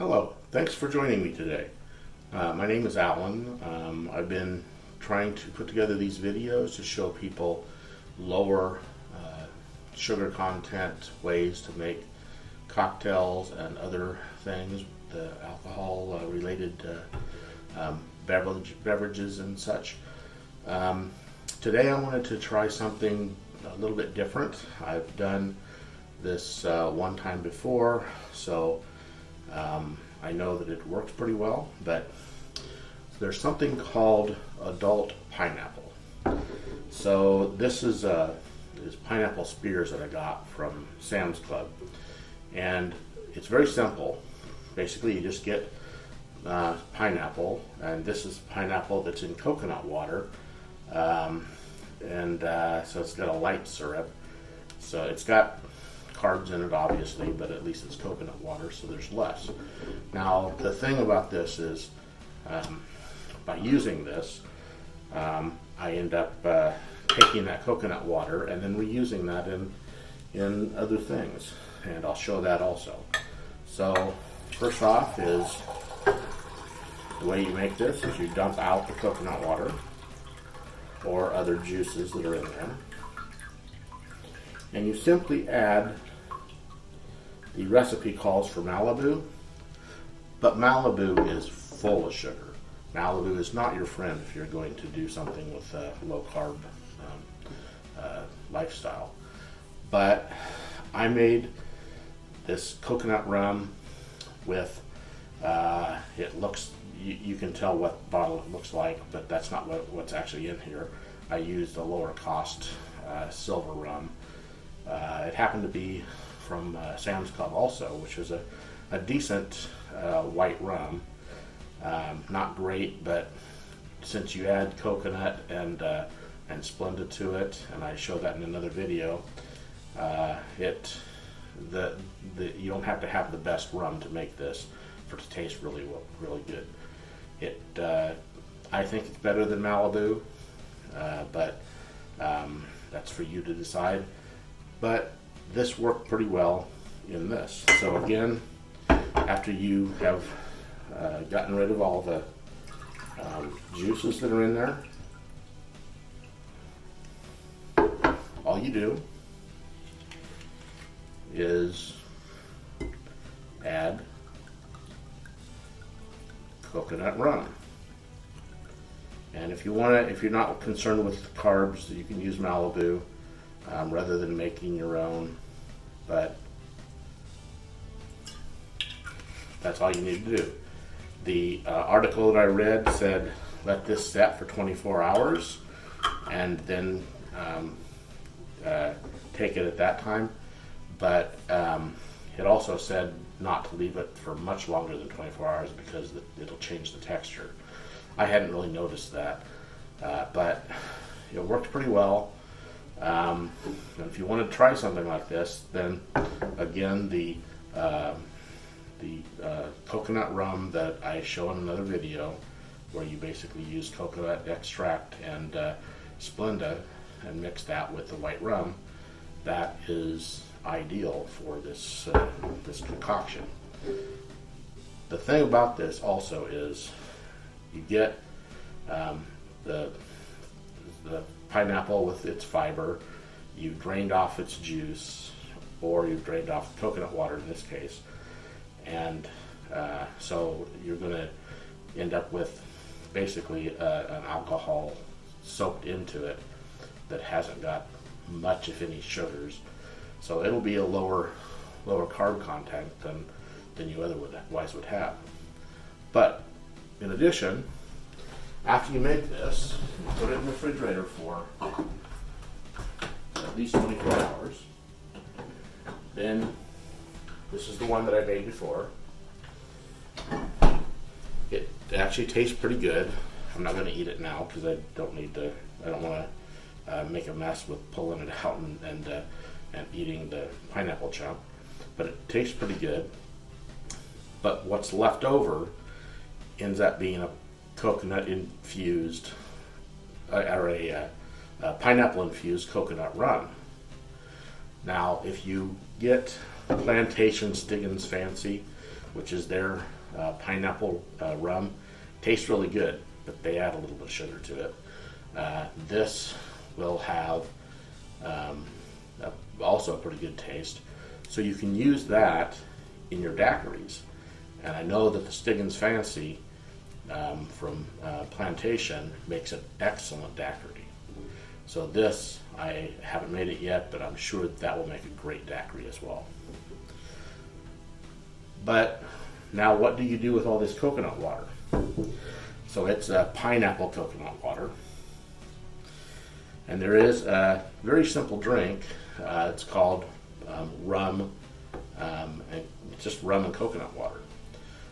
Hello, thanks for joining me today. My name is Alan. I've been trying to put together these videos to show people lower sugar content ways to make cocktails and other things, the alcohol related beverages and such. Today I wanted to try something a little bit different. I've done this one time before, so I know that it works pretty well, but there's something called adult pineapple. So this is pineapple spears that I got from Sam's Club, and it's very simple. Basically, you just get pineapple, and this is pineapple that's in coconut water, so it's got a light syrup. So it's got carbs in it, obviously, but at least it's coconut water, so there's less. Now, the thing about this is, by using this, I end up taking that coconut water and then reusing that in other things, and I'll show that also. So, first off is, the way you make this is you dump out the coconut water or other juices that are in there, and you simply add, the recipe calls for Malibu, but Malibu is full of sugar. Malibu is not your friend if you're going to do something with a low carb lifestyle. But I made this coconut rum with, it looks, you can tell what bottle it looks like, but that's not what's actually in here. I used a lower cost silver rum. It happened to be from Sam's Club also, which was a decent white rum. Not great, but since you add coconut and Splenda to it, and I show that in another video, you don't have to have the best rum to make this for it to taste really good. I think it's better than Malibu, but that's for you to decide. But this worked pretty well in this. So again, after you have gotten rid of all the juices that are in there, all you do is add coconut rum. And if you're not concerned with carbs, you can use Malibu rather than making your own, but that's all you need to do. The article that I read said let this set for 24 hours and then take it at that time, but it also said not to leave it for much longer than 24 hours because it'll change the texture. I hadn't really noticed that, but it worked pretty well. And if you want to try something like this, then again, the coconut rum that I show in another video, where you basically use coconut extract and Splenda and mix that with the white rum, that is ideal for this concoction. The thing about this also is you get the pineapple with its fiber, you've drained off its juice, or you've drained off coconut water in this case, and so you're going to end up with basically an alcohol soaked into it that hasn't got much, if any, sugars. So it'll be a lower carb content than you otherwise would have. But in addition, after you make this, you put it in the refrigerator for at least 24 hours. Then, this is the one that I made before. It actually tastes pretty good. I'm not going to eat it now because I don't want to make a mess with pulling it out and eating the pineapple chunk. But it tastes pretty good. But what's left over ends up being a coconut infused, or a pineapple infused coconut rum. Now, if you get Plantation Stiggins Fancy, which is their pineapple rum. Tastes really good, but they add a little bit of sugar to it. This will have also a pretty good taste. So you can use that in your daiquiris. And I know that the Stiggins Fancy from Plantation makes an excellent daiquiri. So this, I haven't made it yet, but I'm sure that will make a great daiquiri as well. But now what do you do with all this coconut water? So it's pineapple coconut water. And there is a very simple drink. It's called rum, and it's just rum and coconut water.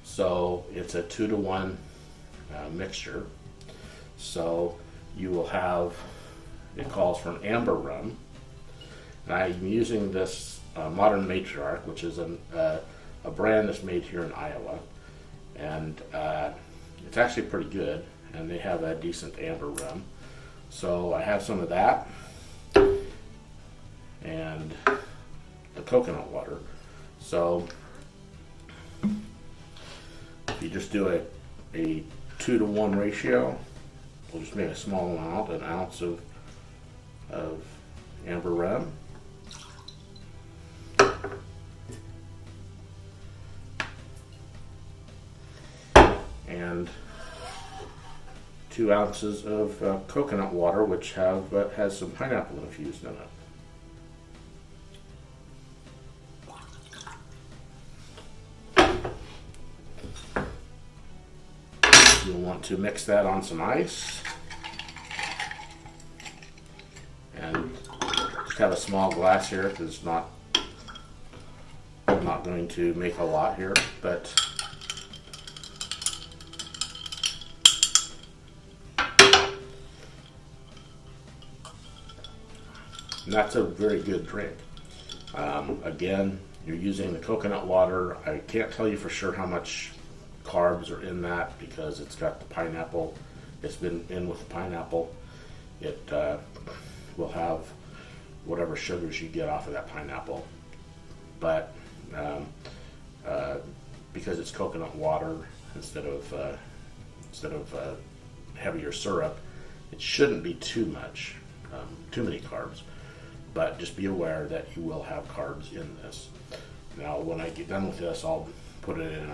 So it's a 2-to-1 mixture. So you will have, it calls for an Amber Rum. And I'm using this Modern Matriarch, which is a brand that's made here in Iowa. And it's actually pretty good, and they have a decent Amber Rum. So I have some of that and the coconut water. So if you just do a 2-to-1 ratio, we'll just make a small amount, an ounce of Amber Rum. And 2 ounces of coconut water, which has some pineapple infused in it. You'll want to mix that on some ice, and just have a small glass here because I'm not going to make a lot here, but and that's a very good drink. Again, you're using the coconut water. I can't tell you for sure how much carbs are in that because it's got the pineapple. It's been in with the pineapple. It will have whatever sugars you get off of that pineapple. But because it's coconut water instead of heavier syrup, it shouldn't be too many carbs. But just be aware that you will have carbs in this. Now, when I get done with this, I'll put it in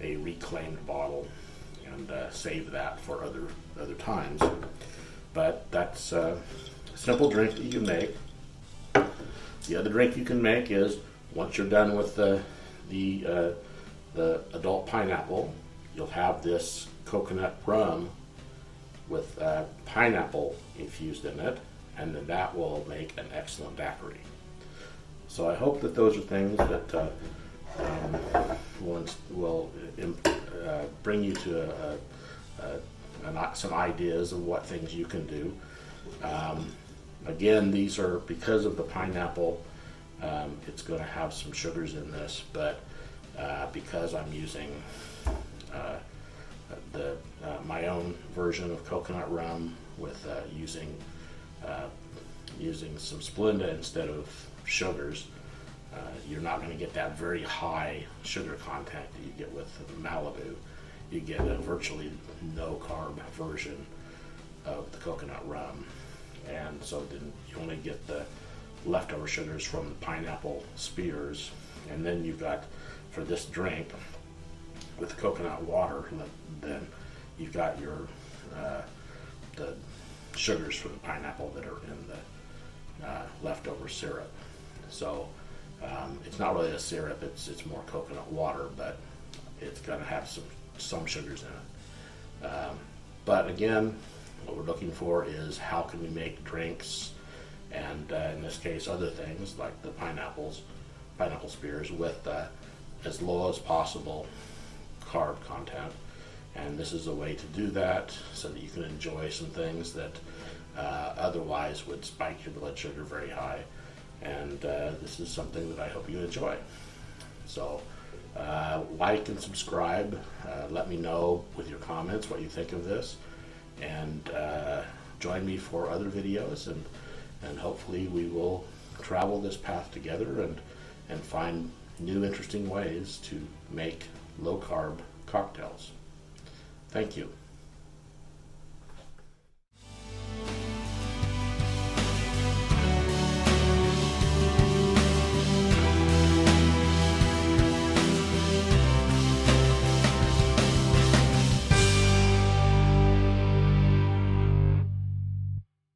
a reclaimed bottle and save that for other times. But that's a simple drink that you can make. The other drink you can make is once you're done with the adult pineapple, you'll have this coconut rum with pineapple infused in it, and then that will make an excellent daiquiri. So I hope that those are things that will bring you to some ideas of what things you can do. Again, these are because of the pineapple. It's going to have some sugars in this, but because I'm using my own version of coconut rum with using some Splenda instead of sugars, you're not going to get that very high sugar content that you get with Malibu. You get a virtually no carb version of the coconut rum, and so then you only get the leftover sugars from the pineapple spears, and then you've got, for this drink with the coconut water, then you've got your the sugars from the pineapple that are in the leftover syrup. So it's not really a syrup, it's more coconut water, but it's going to have some sugars in it. But again, what we're looking for is how can we make drinks, and in this case other things like the pineapple spears with as low as possible carb content. And this is a way to do that so that you can enjoy some things that otherwise would spike your blood sugar very high. And this is something that I hope you enjoy. So like and subscribe. Let me know with your comments what you think of this. And join me for other videos. And hopefully we will travel this path together and find new interesting ways to make low carb cocktails. Thank you.